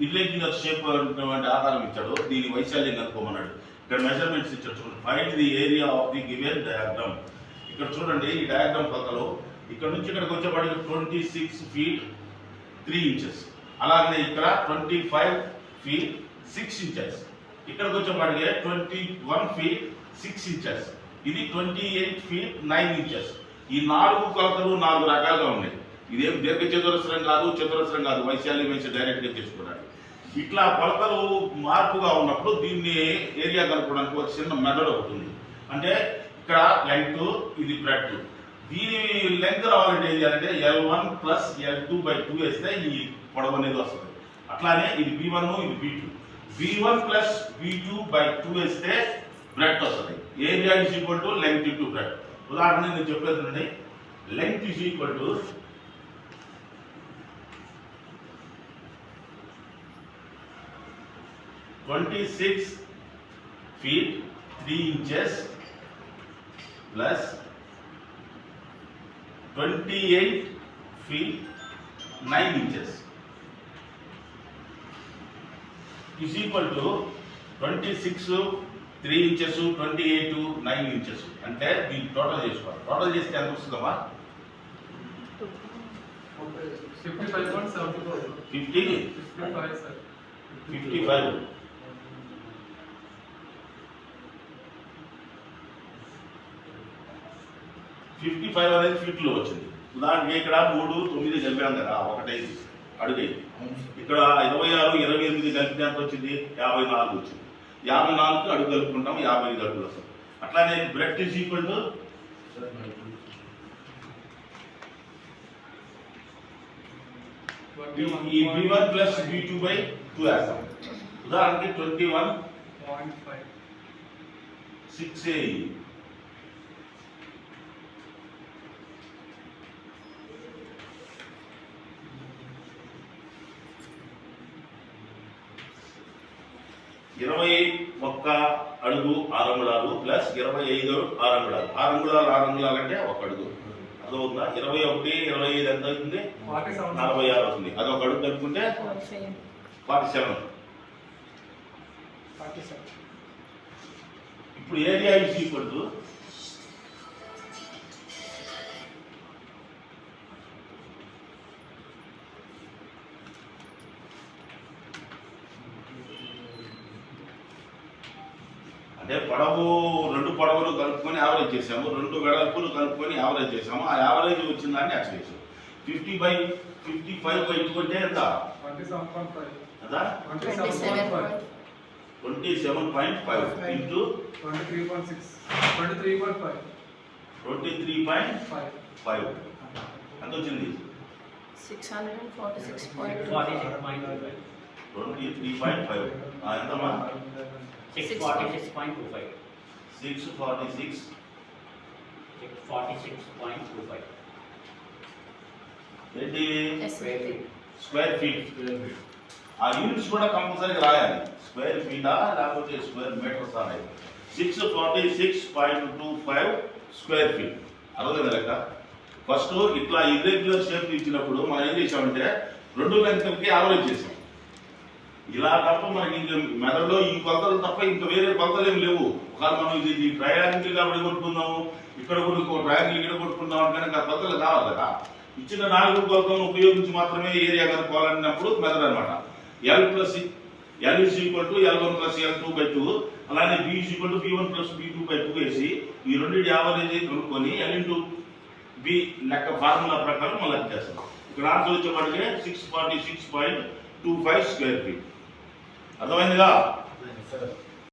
Irregular shape ఉన్నటువంటి ఆకారం ఇచ్చాడు, దీని వైశాల్యం కనుక్కోమన్నాడు. ఇక్కడ మెజర్మెంట్స్ ఇచ్చాడు చూడండి. Find the area of the given diagram. ఇక్కడ చూడండి ఈ డయాగ్రామ్ పక్కలో ఇక్కడ నుంచి ఇక్కడికి వచ్చేపాటికి 26 feet 3 inches, అలాగే ఇక్కడ 25 feet 6 inches, ఇక్కడికి వచ్చేపాటికి 21 feet 6 inches, ఇది 28 feet 9 inches. ఈ 4 కొలతలు 4 రకాలుగా ఉన్నాయి. ఇదేం దీర్ఘ చతురస్రం కాదు, చతురస్రం కాదు, వైశాల్యం వేసి డైరెక్ట్గా చేసుకున్నాడు. ఇట్లా కొలతలు మార్పుగా ఉన్నప్పుడు దీన్ని ఏరియా కనుక్కోవడానికి ఒక చిన్న మెథడ్ అవుతుంది. అంటే ఇక్కడ లెంగ్త్, ఇది బ్రెడ్త్. దీని లెంగ్త్ రావాలంటే ఏం చేయాలంటే L1 + L2/2 వేస్తే ఈ పొడవు అనేది వస్తుంది. అట్లానే ఇది B1, ఇది B2. B1 + B2/2 వేస్తే బ్రెడ్త్ వస్తుంది. Area = length × breadth. ఉదాహరణ నేను చెప్పేదండి, length = 26 feet 3 inches plus 28 feet 9 inches is equal to 26 3 inches 28 9 inches. అంటే దీన్ని టోటల్ చేసుకోవాలి. టోటల్ చేస్తే ఎంత వస్తుందమ్మా? 55 55 అనేది ఫీట్లో వచ్చింది. ఉదాహరణకి ఇక్కడ 3 9 కలిపాం కదా, 1 అడుగు. ఇక్కడ 26 28 కలిపితే ఎంత వచ్చింది? 54 వచ్చింది. 54 అడుగు కలుపుకుంటాం, 55 అడుగులు వస్తుంది. అట్లానే బ్రెడ్త్ = ఈ B1 + B2/2 వేస్తాం. ఉదాహరణకి 21.5 6 21 అడుగు 6 అంగుళాలు ప్లస్ 25 6 అంగుళాలు. 6 అంగుళాలు 6 అంగుళాలు అంటే 1 అడుగు. అదవుతుందా? 21 25 ఎంత అవుతుంది? 46 అవుతుంది. అది 1 అడుగు కలుపుకుంటే 47. ఇప్పుడు ఏరియా = అంటే పొడవు 2 పొడవులు కలుపుకొని యావరేజ్ చేసాము, 2 వెడల్పులు కలుపుకొని యావరేజ్ చేసాము. ఆ యావరేజ్ వచ్చిన దాన్ని అట్లా చేసాము. 50/55/2 అంటే ఎంత? 27.5 కదా, 27.5 ఇంటూ 23.5 ఎంత వచ్చింది? 646.45. 23.5 ఎంతమ్మా? 646.25. 646.25 ఏంటి? Square feet. ఆ యూనిట్స్ కూడా కంపల్సరీగా రాయాలి. స్క్వేర్ ఫీటా లేకపోతే స్క్వేర్ మీటర్స్ అనేది. 646.25 స్క్వేర్ ఫీట్. అర్థమైందా లెక్క? ఫస్ట్ ఇట్లా ఇర్రెగ్యులర్ షేప్ ఇచ్చినప్పుడు మనం ఏం చేసామంటే 2 లెంగ్త్లకి యావరేజ్ చేసాం. ఇలా తప్ప మనకి ఇంక మెదడులో ఈ కొలతలు తప్ప ఇంకా వేరే కొలతలు ఏమి లేవు. ఒకవేళ మనం ఇది ట్రయాంగిల్ కాబట్టి కొట్టుకుందాము, ఇక్కడ కూడా ఇంకో ట్రయాంగిల్ ఇక్కడ కొట్టుకుందాం అంటే ఆ కొలతలు కావాలి కదా. ఇచ్చిన 4 కొలతలను ఉపయోగించి మాత్రమే ఏరియా కనుక్కోవాలన్నప్పుడు మెథడ్ అనమాట. L = L1 + L2/2, అలానే B = B1 + B2/2 వేసి ఈ రెండింటి యావరేజ్ కనుక్కొని L × B లెక్క ఫార్ములా ప్రకారం మనం లెక్క చేస్తాం. ఇక్కడ ఆన్సర్ వచ్చేప్పటికే 646.25 స్క్వేర్ ఫీట్. అర్థమైందిగా?